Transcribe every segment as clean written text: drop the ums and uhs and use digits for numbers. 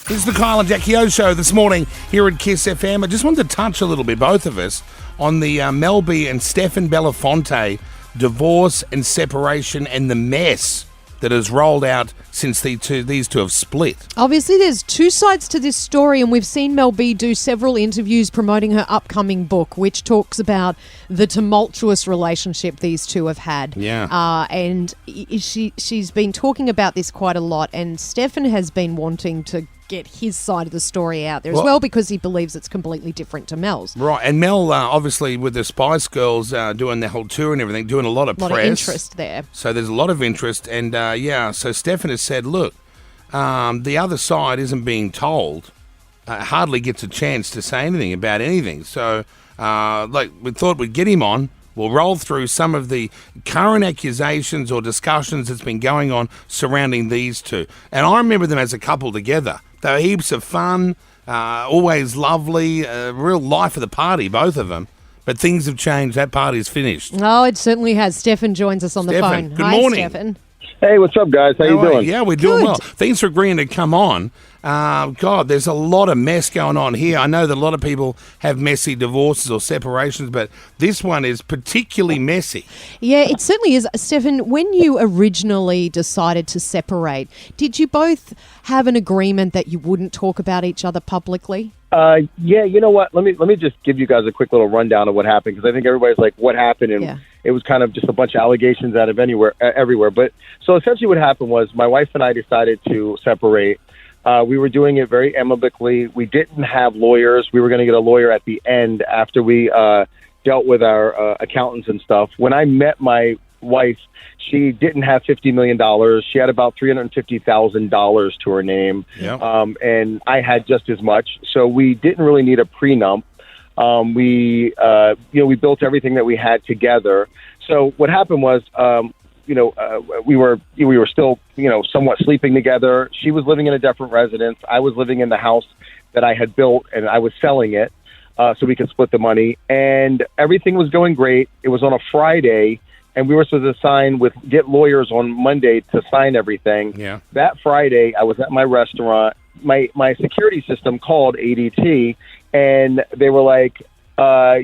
This is the Kyle and Jackie O show this morning here at KIIS FM. I just wanted to touch a little bit, both of us, on the Melby and Stefan Belafonte divorce and separation and the mess that has rolled out since these two have split. Obviously, there's two sides to this story, and we've seen Mel B do several interviews promoting her upcoming book, which talks about the tumultuous relationship these two have had. Yeah. And she's been talking about this quite a lot, and Stefan has been wanting to get his side of the story out there as well, because he believes it's completely different to Mel's. Right, and Mel, obviously, with the Spice Girls doing the whole tour and everything, doing a lot of press. A lot of interest there. So there's a lot of interest, and so Stefan has said, look, the other side isn't being told, hardly gets a chance to say anything about anything. So, we thought we'd get him on. We'll roll through some of the current accusations or discussions that's been going on surrounding these two. And I remember them as a couple together. They were heaps of fun, always lovely, real life of the party, both of them. But things have changed. That party's finished. Oh, it certainly has. Stefan joins us on the phone. Good morning. Hi, Stefan. Hey, what's up, guys? How you doing? Yeah, we're doing well. Thanks for agreeing to come on. God, there's a lot of mess going on here. I know that a lot of people have messy divorces or separations, but this one is particularly messy. Yeah, it certainly is. Stefan, when you originally decided to separate, did you both have an agreement that you wouldn't talk about each other publicly? Yeah, you know what? Let me just give you guys a quick little rundown of what happened, because I think everybody's like, what happened? And it was kind of just a bunch of allegations out of everywhere. But so essentially what happened was my wife and I decided to separate. We were doing it very amicably. We didn't have lawyers. We were going to get a lawyer at the end after we dealt with our accountants and stuff. When I met my wife, she didn't have $50 million. She had about $350,000 to her name. Yeah. And I had just as much. So we didn't really need a prenup. We built everything that we had together. So what happened was, we were still, somewhat sleeping together. She was living in a different residence. I was living in the house that I had built, and I was selling it so we could split the money. And everything was going great. It was on a Friday, and we were supposed to get lawyers on Monday to sign everything. Yeah. That Friday, I was at my restaurant. My security system called ADT, and they were like,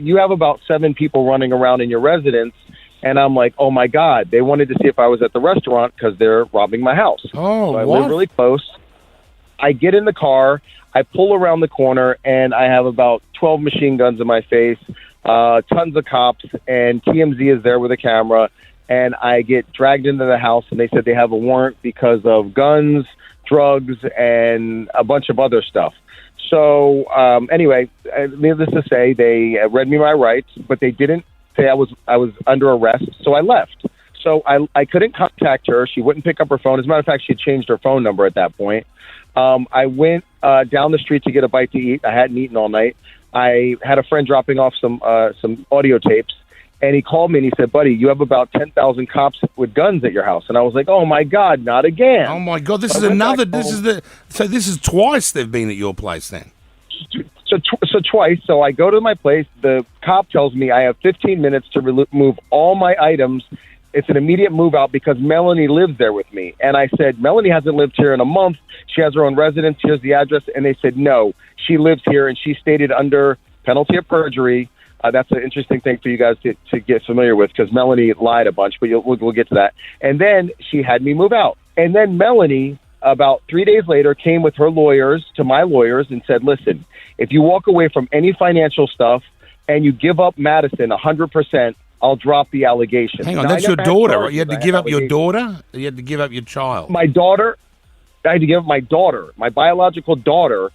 you have about 7 people running around in your residence. And I'm like, oh, my God. They wanted to see if I was at the restaurant because they're robbing my house. Oh, so I live really close. I get in the car. I pull around the corner, and I have about 12 machine guns in my face, tons of cops, and TMZ is there with a camera. And I get dragged into the house, and they said they have a warrant because of guns, drugs, and a bunch of other stuff. So anyway, needless to say, they read me my rights, but they didn't say I was under arrest, so I left. So I couldn't contact her. She wouldn't pick up her phone. As a matter of fact, she had changed her phone number at that point. I went down the street to get a bite to eat. I hadn't eaten all night. I had a friend dropping off some audio tapes, and he called me and he said, buddy, you have about 10,000 cops with guns at your house. And I was like, oh, my God, not again. Oh, my God. This is twice they've been at your place then. So twice. So I go to my place. The cop tells me I have 15 minutes to remove all my items. It's an immediate move out because Melanie lives there with me. And I said, Melanie hasn't lived here in a month. She has her own residence. Here's the address. And they said, no, she lives here. And she stated under penalty of perjury. That's an interesting thing for you guys to get familiar with because Melanie lied a bunch, but we'll get to that. And then she had me move out. And then Melanie, about 3 days later, came with her lawyers to my lawyers and said, listen, if you walk away from any financial stuff and you give up Madison 100%, I'll drop the allegation. Hang on, that's your daughter, right? You had to give up your daughter? You had to give up your child? My daughter. I had to give up my daughter, my biological daughter.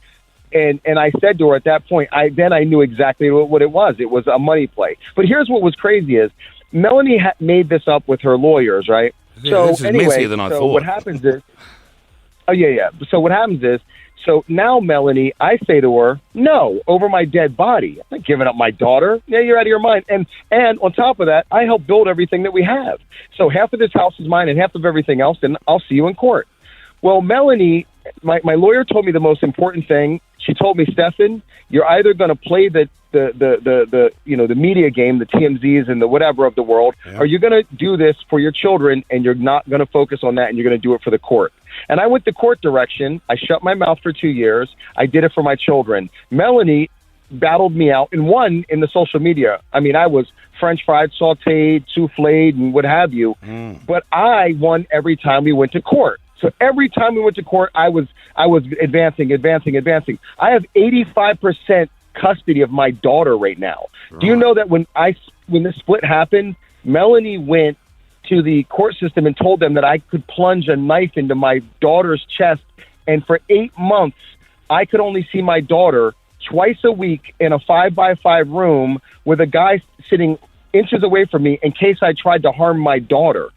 And I said to her at that point, I knew exactly what it was. It was a money play. But here's what was crazy is Melanie made this up with her lawyers, right? Yeah, so this is messier than I thought. What happens is, So what happens is, so now Melanie, I say to her, no, over my dead body. I'm not giving up my daughter. Yeah, you're out of your mind. And on top of that, I helped build everything that we have. So half of this house is mine and half of everything else, and I'll see you in court. Well, Melanie, my lawyer told me the most important thing. She told me, Stefan, you're either going to play the media game, the TMZs and the whatever of the world, or you're going to do this for your children and you're not going to focus on that and you're going to do it for the court. And I went the court direction. I shut my mouth for 2 years. I did it for my children. Melanie battled me out and won in the social media. I mean, I was French fried, sauteed, souffled, and what have you. But I won every time we went to court. So every time we went to court, I was advancing. I have 85% custody of my daughter right now. Right. Do you know that when this split happened, Melanie went to the court system and told them that I could plunge a knife into my daughter's chest, and for 8 months, I could only see my daughter twice a week in a 5x5 room with a guy sitting inches away from me in case I tried to harm my daughter.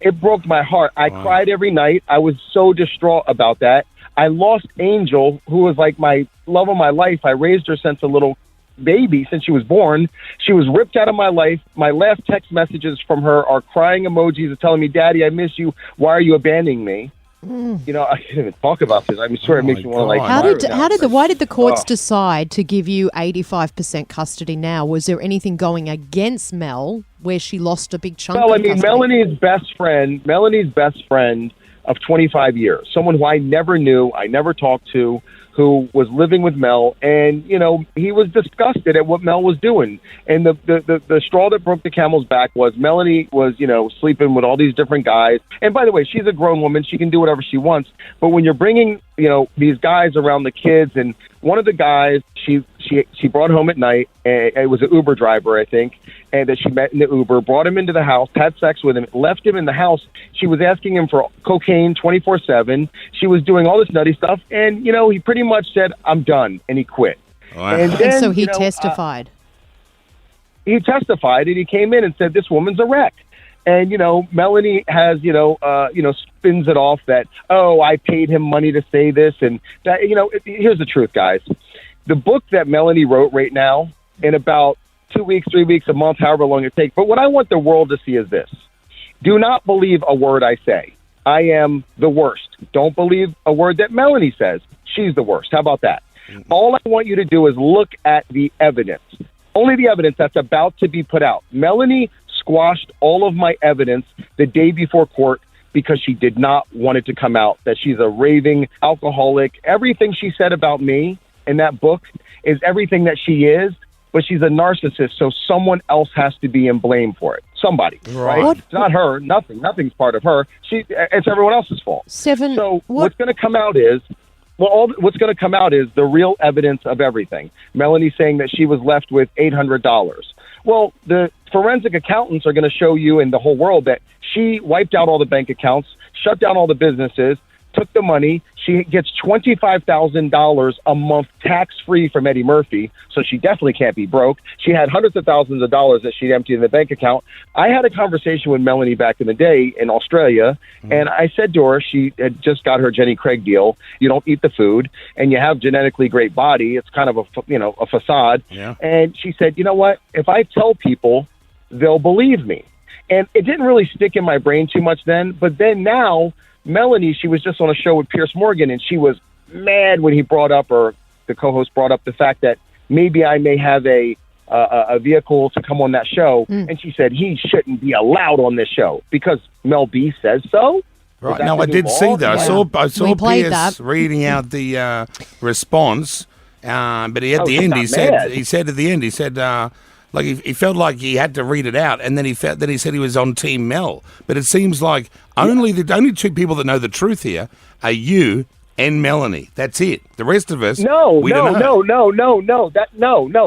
It broke my heart. I cried every night. I was so distraught about that. I lost Angel, who was like my love of my life. I raised her since a little baby, since she was born. She was ripped out of my life. My last text messages from her are crying emojis telling me, "Daddy, I miss you. Why are you abandoning me?" You know, I can't even talk about this. I'm sure it makes me want to like. Why did the courts decide to give you 85% custody now? Was there anything going against Mel where she lost a big chunk? Well, I of mean, custody? Melanie's best friend of 25 years, someone who I never knew, I never talked to, who was living with Mel, and, you know, he was disgusted at what Mel was doing. And the straw that broke the camel's back was Melanie was, you know, sleeping with all these different guys. And by the way, she's a grown woman. She can do whatever she wants. But when you're bringing, you know, these guys around the kids, and one of the guys she brought home at night, and it was an Uber driver, I think, and that she met in the Uber, brought him into the house, had sex with him, left him in the house. She was asking him for cocaine 24/7. She was doing all this nutty stuff. And, you know, he pretty much said, "I'm done," and he quit. Wow. And so he testified. He testified, and he came in and said, "This woman's a wreck." And, you know, Melanie has, spins it off that, "Oh, I paid him money to say this." And that, you know, here's the truth, guys. The book that Melanie wrote right now, in about 2 weeks, 3 weeks, a month, however long it takes. But what I want the world to see is this. Do not believe a word I say. I am the worst. Don't believe a word that Melanie says. She's the worst. How about that? All I want you to do is look at the evidence. Only the evidence that's about to be put out. Melanie squashed all of my evidence the day before court because she did not want it to come out, that she's a raving alcoholic. Everything she said about me in that book is everything that she is, but she's a narcissist, so someone else has to be in blame for it. Somebody, right? It's not her. Nothing's part of her. It's everyone else's fault. What's going to come out is, what's going to come out is the real evidence of everything. Melanie saying that she was left with $800. Well, the forensic accountants are going to show you and the whole world that she wiped out all the bank accounts, shut down all the businesses, took the money. She gets $25,000 a month tax-free from Eddie Murphy, so she definitely can't be broke. She had hundreds of thousands of dollars that she'd emptied in the bank account. I had a conversation with Melanie back in the day in Australia, and I said to her, she had just got her Jenny Craig deal. You don't eat the food, and you have genetically great body. It's kind of a facade. Yeah. And she said, "You know what? If I tell people, they'll believe me." And it didn't really stick in my brain too much then, but then now, Melanie, she was just on a show with Pierce Morgan, and she was mad when he brought up, or the co-host brought up, the fact that maybe I may have a vehicle to come on that show. And she said he shouldn't be allowed on this show because Mel B says so. Right. No, I did see that. Yeah. I saw Pierce reading out the response, but at the end he said at the end like he felt like he had to read it out, and then he said he was on Team Mel. But it seems like only two people that know the truth here are you and Melanie. That's it. The rest of us, no,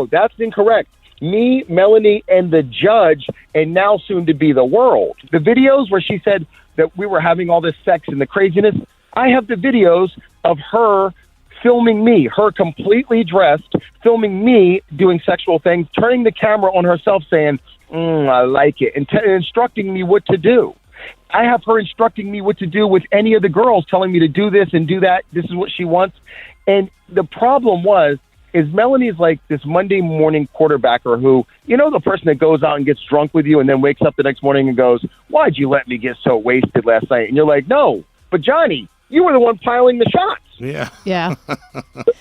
that's incorrect. Me, Melanie, and the judge, and now soon to be the world. The videos where she said that we were having all this sex and the craziness, I have the videos of her filming me, her completely dressed, filming me doing sexual things, turning the camera on herself saying, "I like it," and instructing me what to do. I have her instructing me what to do with any of the girls, telling me to do this and do that. This is what she wants. And the problem is Melanie's like this Monday morning quarterbacker who, you know, the person that goes out and gets drunk with you and then wakes up the next morning and goes, "Why'd you let me get so wasted last night?" And you're like, "No, but Johnny, you were the one piling the shots." Yeah.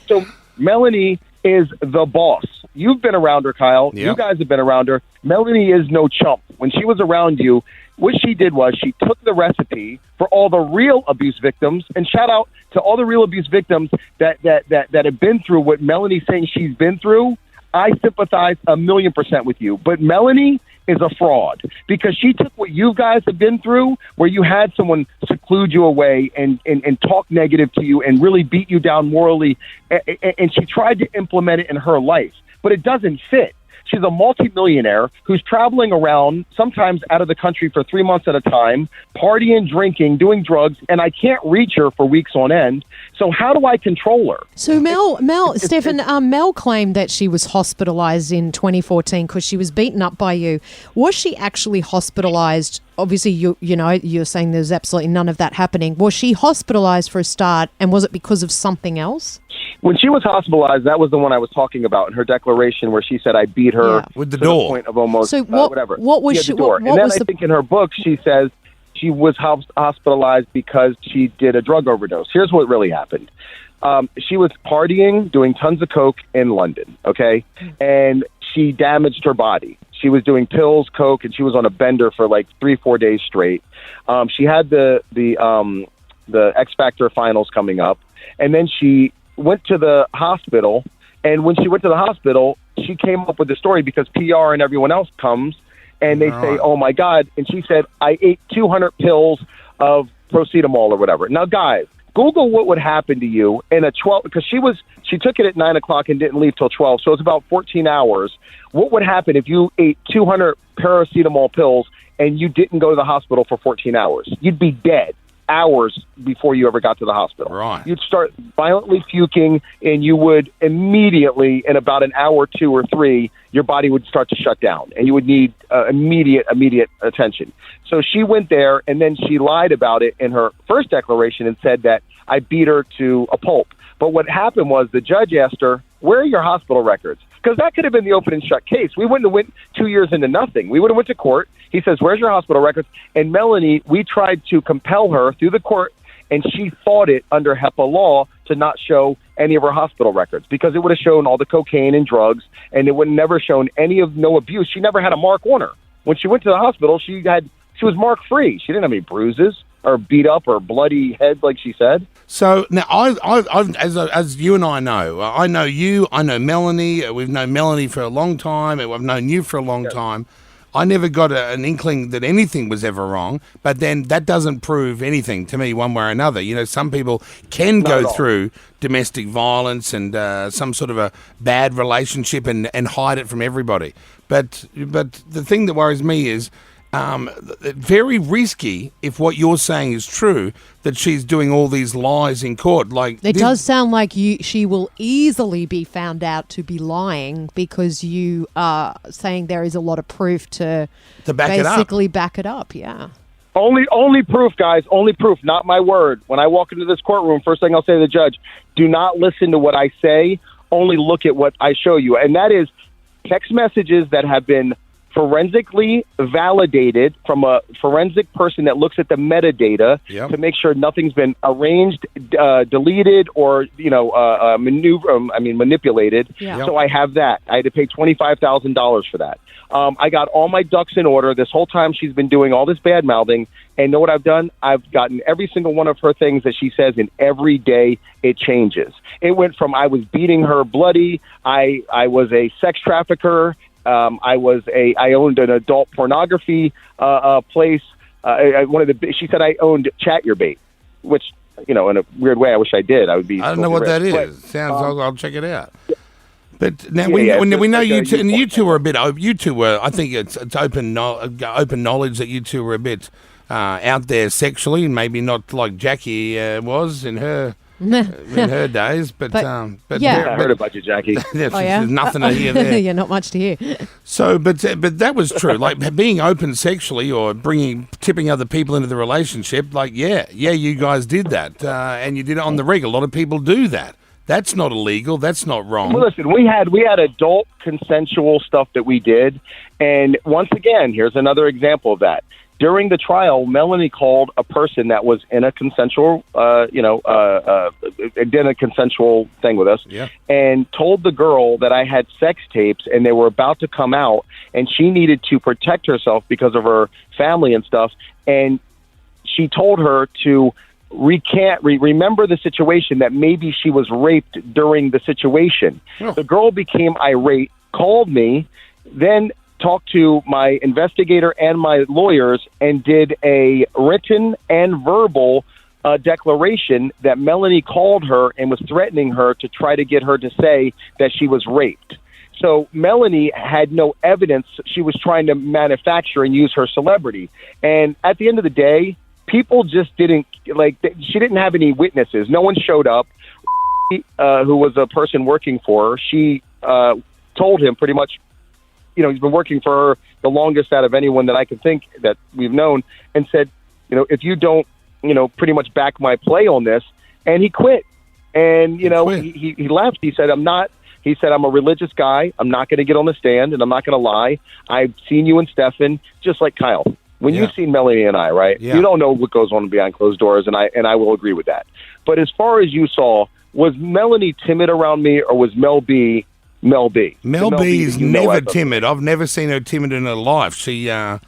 So Melanie is the boss. You've been around her, Kyle. Yep. You guys have been around her. Melanie is no chump. When she was around you, What she did was she took the recipe for all the real abuse victims, and shout out to all the real abuse victims that have been through what Melanie's saying she's been through. I sympathize 1,000,000% with you. But Melanie is a fraud because she took what you guys have been through, where you had someone seclude you away and talk negative to you and really beat you down morally, and she tried to implement it in her life, but it doesn't fit. She's a multimillionaire who's traveling around, sometimes out of the country for 3 months at a time, partying, drinking, doing drugs, and I can't reach her for weeks on end. So how do I control her? So Stefan, Mel claimed that she was hospitalized in 2014 because she was beaten up by you. Was she actually hospitalized? Obviously, you're saying there's absolutely none of that happening. Was she hospitalized for a start, and was it because of something else? When she was hospitalized, that was the one I was talking about in her declaration, where she said I beat her with the to door. the point of almost So whatever. What was she? The door. What and then was I think in her book she says she was hospitalized because she did a drug overdose. Here's what really happened. She was partying, doing tons of coke in London, okay? And she damaged her body. She was doing pills, coke, and she was on a bender for like 3-4 days straight. She had the X Factor finals coming up, and then she went to the hospital. And when she went to the hospital, she came up with the story because PR and everyone else comes, and they say, "Oh my God!" And she said, "I ate 200 pills of paracetamol or whatever." Now, guys, Google what would happen to you in a 12, because she took it at 9 o'clock and didn't leave till 12. So it's about 14 hours. What would happen if you ate 200 paracetamol pills and you didn't go to the hospital for 14 hours? You'd be dead hours before you ever got to the hospital. Right. You'd start violently puking, and you would immediately, in about an hour, 2 or 3, your body would start to shut down, and you would need immediate attention. So she went there, and then she lied about it in her first declaration and said that I beat her to a pulp. But what happened was the judge asked her, "Where are your hospital records?" Because that could have been the open and shut case. We wouldn't have went 2 years into nothing. We would have went to court. He says, "Where's your hospital records?" And Melanie, we tried to compel her through the court, and she fought it under HIPAA law to not show any of her hospital records, because it would have shown all the cocaine and drugs, and it would have never shown any of no abuse. She never had a mark on her. When she went to the hospital, she was mark free. She didn't have any bruises or beat up or bloody head, like she said. So now, as you and I know you, I know Melanie. We've known Melanie for a long time. I've known you for a long time. I never got an inkling that anything was ever wrong, but then that doesn't prove anything to me one way or another. You know, some people can go through domestic violence and some sort of a bad relationship and hide it from everybody. But the thing that worries me is very risky, if what you're saying is true, that she's doing all these lies in court. Like it does sound like she will easily be found out to be lying, because you are saying there is a lot of proof to basically back it up. Yeah. Only proof, guys. Only proof, not my word. When I walk into this courtroom, first thing I'll say to the judge, do not listen to what I say. Only look at what I show you. And that is text messages that have been forensically validated from a forensic person that looks at the metadata to make sure nothing's been arranged, deleted, or manipulated. Yeah. So I have that. I had to pay $25,000 for that. I got all my ducks in order. This whole time she's been doing all this bad mouthing, and know what I've done? I've gotten every single one of her things that she says, and every day it changes. It went from I was beating her bloody, I was a sex trafficker. I owned an adult pornography place. She said I owned Chat Your Bait, which, in a weird way, I wish I did. I don't know what that is. But, I'll check it out. But now we know you two, and you two were a bit. You two were. I think it's open knowledge that you two were a bit out there sexually, and maybe not like Jackie was in her. In her days, but yeah, I heard about you, Jackie. There's nothing to hear there. Yeah, not much to hear. So, but that was true. Like being open sexually or tipping other people into the relationship. Like, you guys did that, and you did it on the rig. A lot of people do that. That's not illegal. That's not wrong. Well, listen, we had adult consensual stuff that we did, and once again, here's another example of that. during the trial, Melanie called a person that was in a consensual, did a consensual thing with us, and told the girl that I had sex tapes and they were about to come out, and she needed to protect herself because of her family and stuff. And she told her to remember the situation, that maybe she was raped during the situation. The girl became irate, called me, then talked to my investigator and my lawyers, and did a written and verbal declaration that Melanie called her and was threatening her to try to get her to say that she was raped. So Melanie had no evidence. She was trying to manufacture and use her celebrity. And at the end of the day, people just didn't, she didn't have any witnesses. No one showed up. Who was a person working for her, she told him pretty much, he's been working for her the longest out of anyone that I can think that we've known, and said, if you don't, pretty much back my play on this. And he quit. And, he left. He said, I'm a religious guy. I'm not going to get on the stand, and I'm not going to lie. I've seen you and Stefan, just like Kyle. When you've seen Melanie and I, right? You don't know what goes on behind closed doors, and I will agree with that. But as far as you saw, was Melanie timid around me, or was Mel B? Mel B is never timid. I've never seen her timid in her life. She I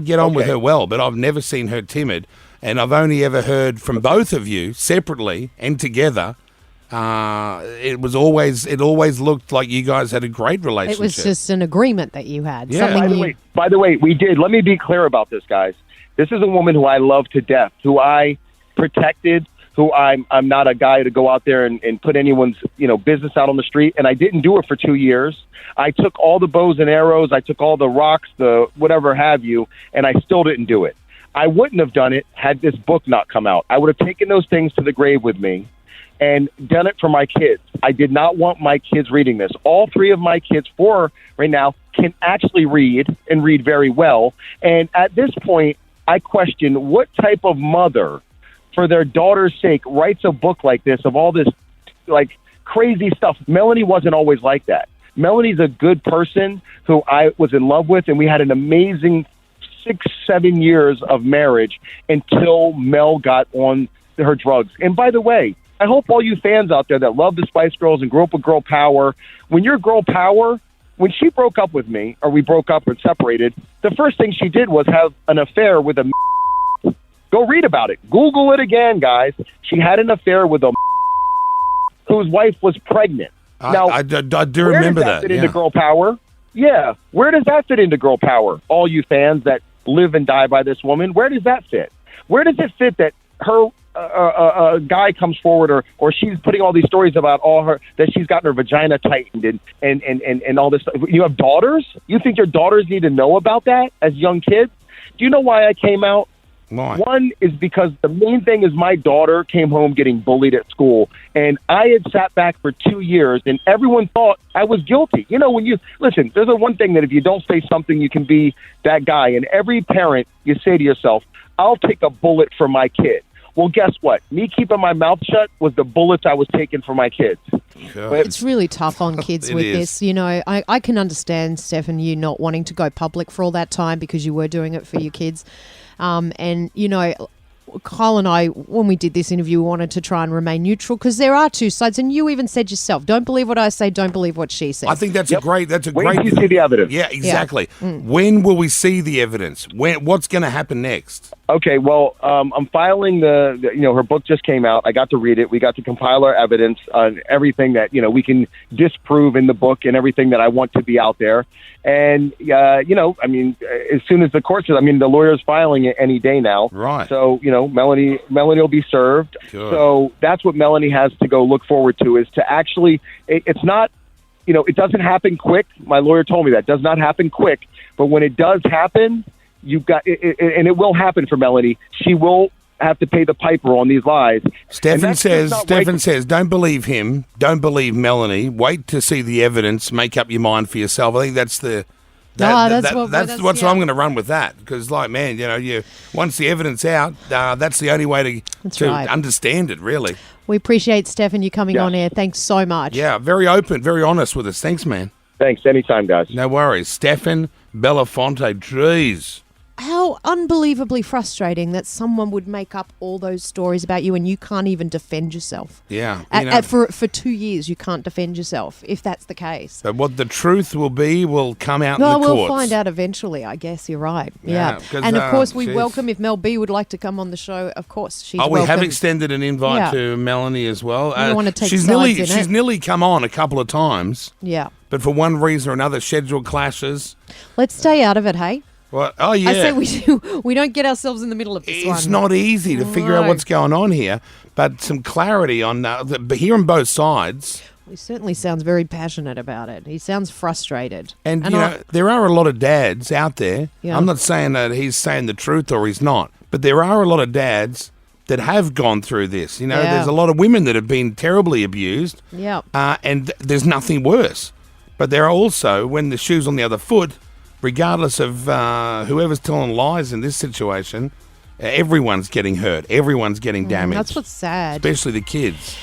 get on with her well, but I've never seen her timid. And I've only ever heard from both of you separately and together. It always looked like you guys had a great relationship. It was just an agreement that you had. Yeah. By the way, we did. Let me be clear about this, guys. This is a woman who I love to death, who I protected, who I'm not a guy to go out there and put anyone's business out on the street. And I didn't do it for 2 years. I took all the bows and arrows, I took all the rocks, the whatever have you, and I still didn't do it. I wouldn't have done it had this book not come out. I would have taken those things to the grave with me and done it for my kids. I did not want my kids reading this. All three of my kids, 4 right now, can actually read and read very well. And at this point, I question what type of mother, for their daughter's sake, writes a book like this of all this crazy stuff. Melanie wasn't always like that. Melanie's a good person who I was in love with, and we had an amazing 6-7 years of marriage until Mel got on her drugs. And by the way, I hope all you fans out there that love the Spice Girls and grew up with girl power, when you're girl power, when she broke up with me, or we broke up and separated, the first thing she did was have an affair with a Go read about it. Google it again, guys. She had an affair with a whose wife was pregnant. Now, I do remember that. Where does that fit into girl power? Yeah. Where does that fit into girl power? All you fans that live and die by this woman, where does that fit? Where does it fit that her a guy comes forward, or she's putting all these stories about that she's gotten her vagina tightened and all this stuff? You have daughters? You think your daughters need to know about that as young kids? Do you know why I came out? Why? One is because the main thing is my daughter came home getting bullied at school, and I had sat back for 2 years, and everyone thought I was guilty. When you listen, there's a one thing that if you don't say something, you can be that guy. And every parent, you say to yourself, I'll take a bullet for my kid. Well, guess what? Me keeping my mouth shut was the bullets I was taking for my kids. But it's really tough on kids with this. I can understand, Stefan, you not wanting to go public for all that time because you were doing it for your kids. Kyle and I, when we did this interview, we wanted to try and remain neutral because there are two sides. And you even said yourself, don't believe what I say, don't believe what she says. I think that's a great. When do you see the evidence? Yeah, exactly. Yeah. When will we see the evidence? What's going to happen next? Okay, well, I'm filing her book just came out. I got to read it. We got to compile our evidence on everything that, we can disprove in the book and everything that I want to be out there. And, as soon as the court says, the lawyer's filing it any day now. Right. So, Melanie will be served. Good. So that's what Melanie has to go look forward to, is to actually, it's not, it doesn't happen quick. My lawyer told me that. It does not happen quick. But when it does happen, you've got, and it will happen for Melanie. She will have to pay the piper on these lies. Stefan says, don't believe him. Don't believe Melanie. Wait to see the evidence. Make up your mind for yourself. I think that's the. So I'm going to run with that because, once the evidence out, that's the only way to understand it. Really. We appreciate Stefan you coming on air. Thanks so much. Yeah, very open, very honest with us. Thanks, man. Thanks. Anytime, guys. No worries. Stefan Belafonte, geez. how unbelievably frustrating that someone would make up all those stories about you and you can't even defend yourself. Yeah. For 2 years, you can't defend yourself if that's the case. But what the truth will be will come out in Well, the courts. we'll find out eventually, I guess. You're right. Yeah, Yeah. 'cause, And of course, we she's- welcome if Mel B would like to come on the show. Of course, she's Oh, we welcome. have extended an invite Yeah. to Melanie as well. We don't want to take she's sides in she's it. nearly come on a couple of times, Yeah. but for one reason or another, schedule clashes. Let's stay out of it, hey? Well, oh yeah, I say we don't get ourselves in the middle of this one. it's not easy to figure out No. what's going on here, but some clarity on hearing both sides. He certainly sounds very passionate about it. He sounds frustrated. And you know, there are a lot of dads out there. Yeah. I'm not saying that he's saying the truth or he's not, but there are a lot of dads that have gone through this. You know, Yeah. there's a lot of women that have been terribly abused. Yeah. And there's nothing worse. But there are also, when the shoe's on the other foot, regardless of whoever's telling lies in this situation, everyone's getting hurt. Everyone's getting damaged. That's what's sad. Especially the kids.